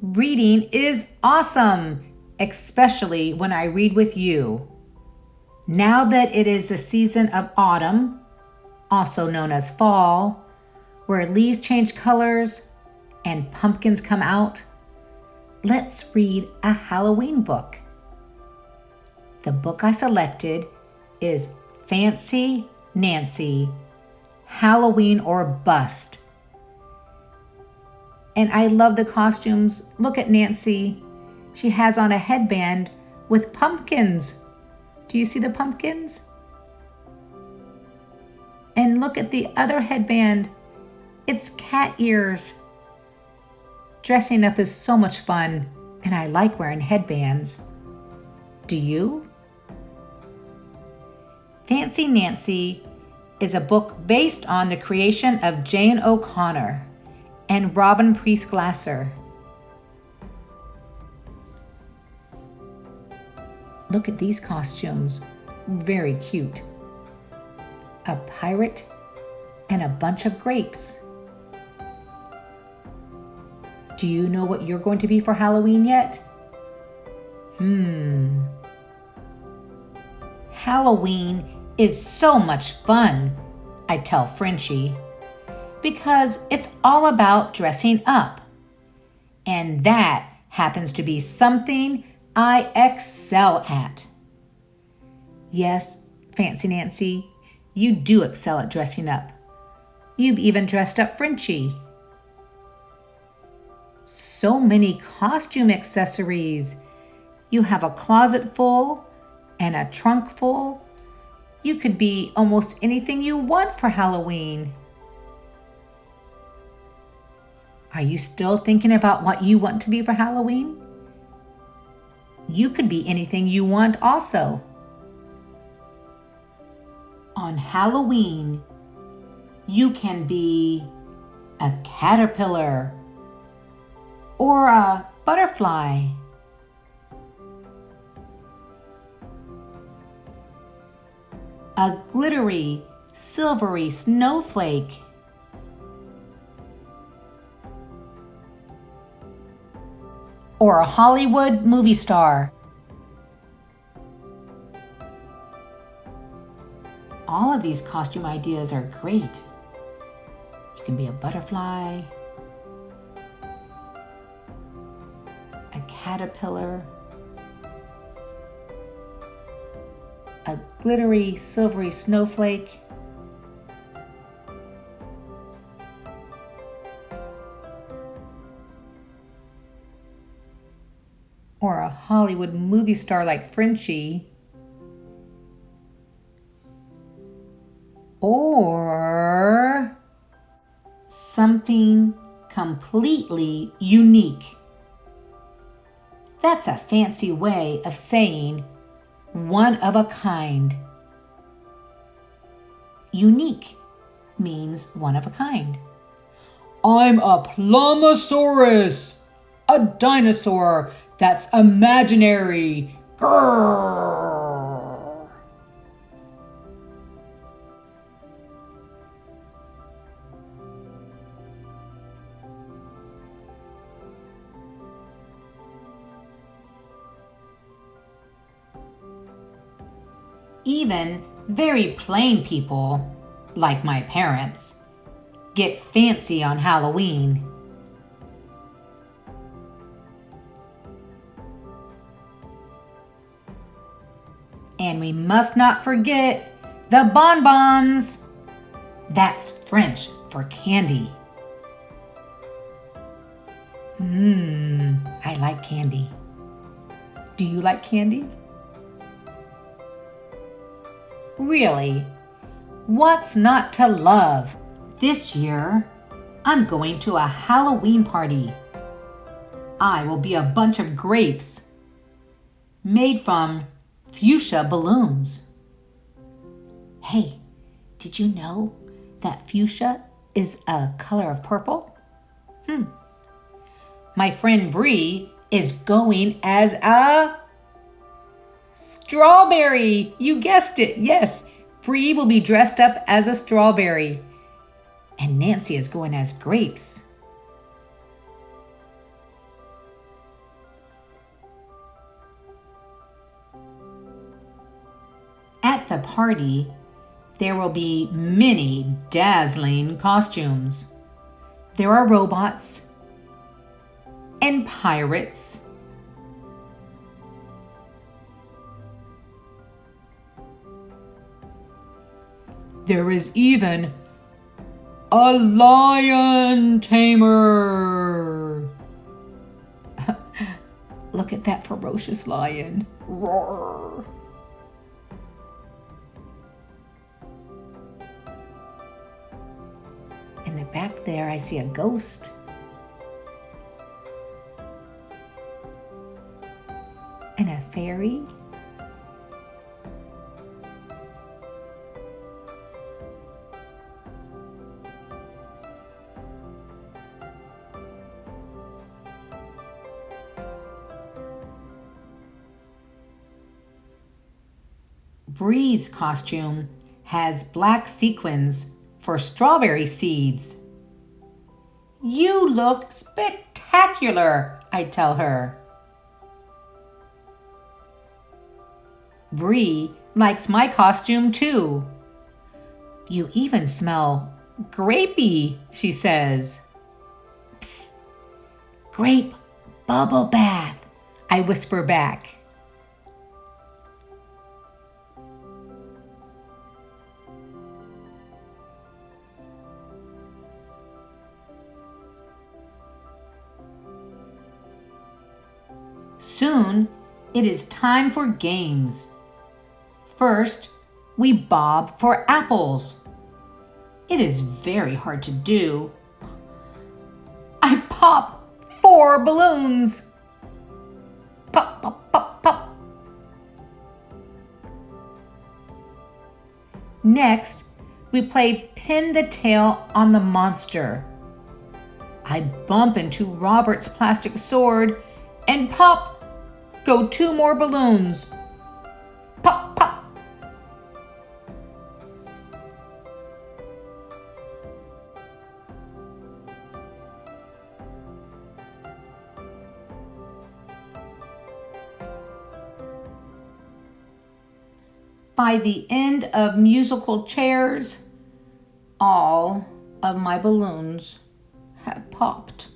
Reading is awesome, especially when I read with you. Now that it is the season of autumn, also known as fall, where leaves change colors and pumpkins come out, let's read a Halloween book. The book I selected is Fancy Nancy, Halloween or Bust. And I love the costumes. Look at Nancy. She has on a headband with pumpkins. Do you see the pumpkins? And look at the other headband. It's cat ears. Dressing up is so much fun, and I like wearing headbands. Do you? Fancy Nancy is a book based on the creation of Jane O'Connor and Robin Preiss Glasser. Look at these costumes. Very cute. A pirate and a bunch of grapes. Do you know what you're going to be for Halloween yet? Halloween is so much fun, I tell Frenchie, because it's all about dressing up. And that happens to be something I excel at. Yes, Fancy Nancy, you do excel at dressing up. You've even dressed up Frenchie. So many costume accessories. You have a closet full and a trunk full. You could be almost anything you want for Halloween. Are you still thinking about what you want to be for Halloween? You could be anything you want also. On Halloween, you can be a caterpillar or a butterfly. A glittery, silvery snowflake. Or a Hollywood movie star. All of these costume ideas are great. You can be a butterfly, a caterpillar, a glittery, silvery snowflake, or a Hollywood movie star like Frenchie, or something completely unique. That's a fancy way of saying one of a kind. Unique means one of a kind. I'm a Plumosaurus, a dinosaur that's imaginary. Grrr. Even very plain people, like my parents, get fancy on Halloween. And we must not forget the bonbons. That's French for candy. I like candy. Do you like candy? Really? What's not to love? This year, I'm going to a Halloween party. I will be a bunch of grapes made from fuchsia balloons. Hey, did you know that fuchsia is a color of purple? My friend Bree is going as a strawberry. You guessed it. Yes, Bree will be dressed up as a strawberry. And Nancy is going as grapes. party, there will be many dazzling costumes. There are robots and pirates. There is even a lion tamer. Look at that ferocious lion. Roar. In the back there, I see a ghost. And a fairy. Bree's costume has black sequins for strawberry seeds. You look spectacular, I tell her. Bree likes my costume too. You even smell grapey, she says. Psst, grape bubble bath, I whisper back. Soon, it is time for games. First, we bob for apples. It is very hard to do. I pop 4 balloons. Pop, pop, pop, pop. Next, we play pin the tail on the monster. I bump into Robert's plastic sword and pop. Go 2 more balloons. Pop, pop. By the end of musical chairs, all of my balloons have popped.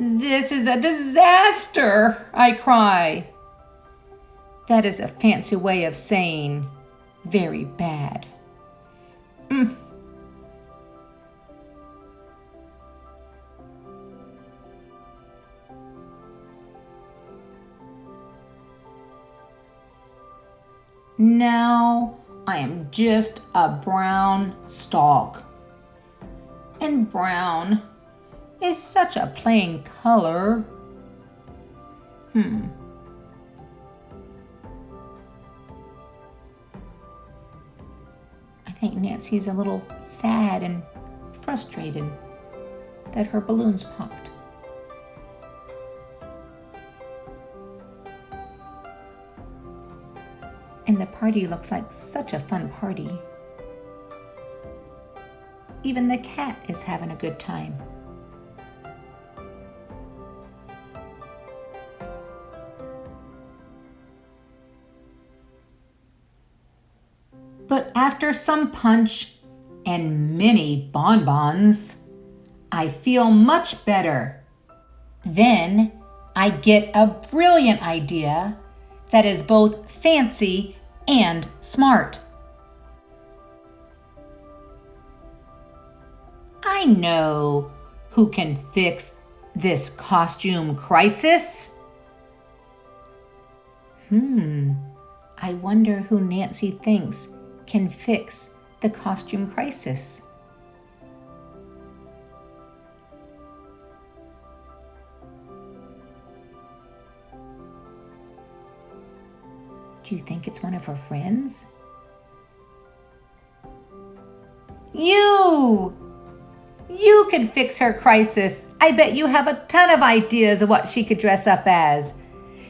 This is a disaster, I cry. That is a fancy way of saying very bad. Now I am just a brown stalk. And brown is such a plain color. I think Nancy's a little sad and frustrated that her balloons popped. And the party looks like such a fun party. Even the cat is having a good time. But after some punch and many bonbons, I feel much better. Then I get a brilliant idea that is both fancy and smart. I know who can fix this costume crisis. I wonder who Nancy thinks can fix the costume crisis. Do you think it's one of her friends? You could fix her crisis. I bet you have a ton of ideas of what she could dress up as.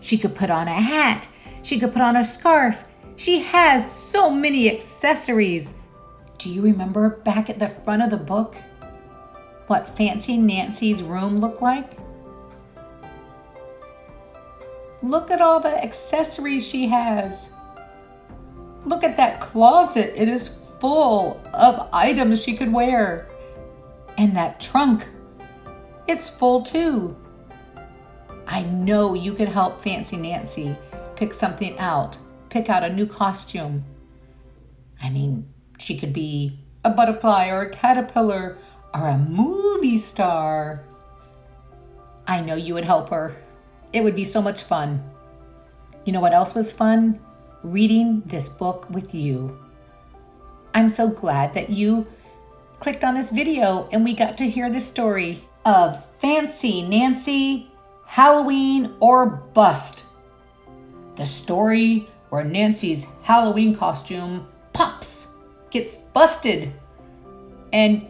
She could put on a hat. She could put on a scarf. She has so many accessories. Do you remember back at the front of the book what Fancy Nancy's room looked like? Look at all the accessories she has. Look at that closet. It is full of items she could wear. And that trunk, it's full too. I know you could help Fancy Nancy pick something out, pick out a new costume. I mean, she could be a butterfly or a caterpillar or a movie star. I know you would help her. It would be so much fun. You know what else was fun? Reading this book with you. I'm so glad that you clicked on this video and we got to hear the story of Fancy Nancy, Halloween or Bust. The story where Nancy's Halloween costume pops, gets busted, and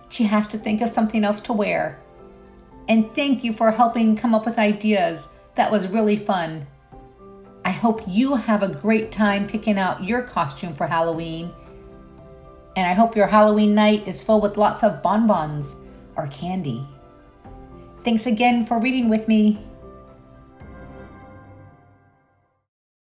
she has to think of something else to wear. And thank you for helping come up with ideas. That was really fun. I hope you have a great time picking out your costume for Halloween. And I hope your Halloween night is full with lots of bonbons or candy. Thanks again for reading with me.